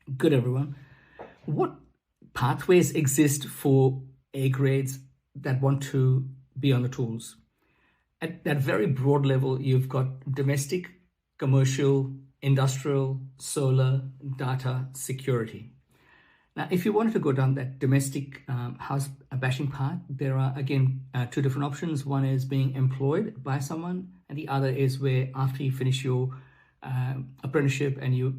Good, everyone. What pathways exist for A grades that want to be on the tools? At that very broad level, you've got domestic, commercial, industrial, solar, data, security. Now, if you wanted to go down that domestic house bashing path, there are, again, two different options. One is being employed by someone, and the other is where after you finish your apprenticeship and you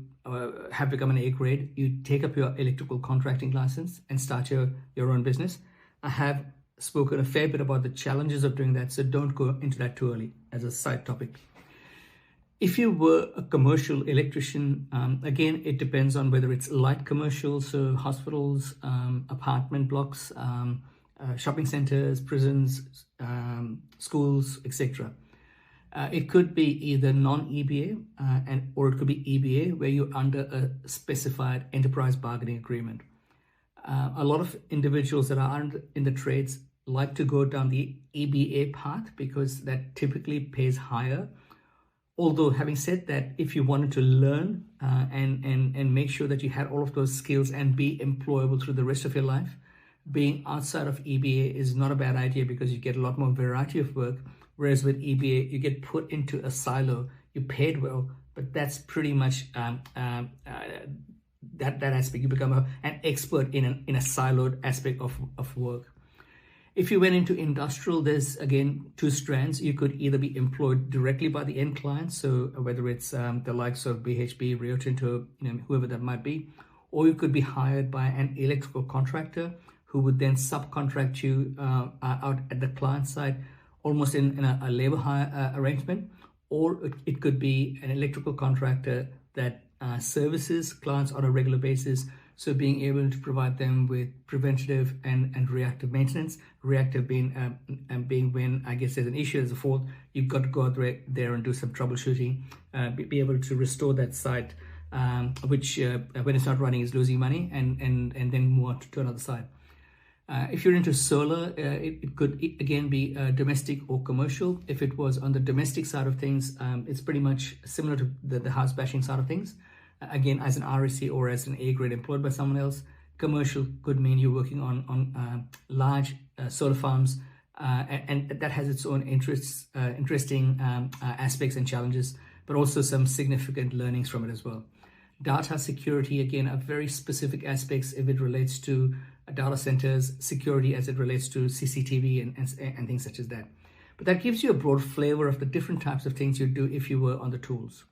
have become an A grade, you take up your electrical contracting license and start your own business. I have spoken a fair bit about the challenges of doing that, so don't go into that too early as a side topic. If you were a commercial electrician, again, it depends on whether it's light commercial, so hospitals, apartment blocks, shopping centers, prisons, schools, etc. It could be either non-EBA or it could be EBA, where you're under a specified enterprise bargaining agreement. A lot of individuals that are in the trades like to go down the EBA path because that typically pays higher. Although, having said that, if you wanted to learn and make sure that you had all of those skills and be employable through the rest of your life, being outside of EBA is not a bad idea because you get a lot more variety of work. Whereas with EBA, you get put into a silo, you're paid well, but that's pretty much that aspect. You become an expert in a siloed aspect of work. If you went into industrial, there's, again, two strands. You could either be employed directly by the end client, so whether it's the likes of BHP, Rio Tinto, whoever that might be, or you could be hired by an electrical contractor who would then subcontract you out at the client side, almost in a labor hire arrangement. Or it could be an electrical contractor that services clients on a regular basis. So being able to provide them with preventative and reactive maintenance, reactive being when I guess there's an issue, there's a fault, you've got to go out there and do some troubleshooting, be able to restore that site, which when it's not running is losing money, and then move on to another site. If you're into solar, it could again be domestic or commercial. If it was on the domestic side of things, it's pretty much similar to the house bashing side of things. Again, as an RSC or as an A grade employed by someone else. Commercial could mean you're working on large solar farms, and that has its own interesting aspects and challenges, but also some significant learnings from it as well. Data security, again, are very specific aspects if it relates to data centers, security as it relates to CCTV and things such as that. But that gives you a broad flavor of the different types of things you do if you were on the tools.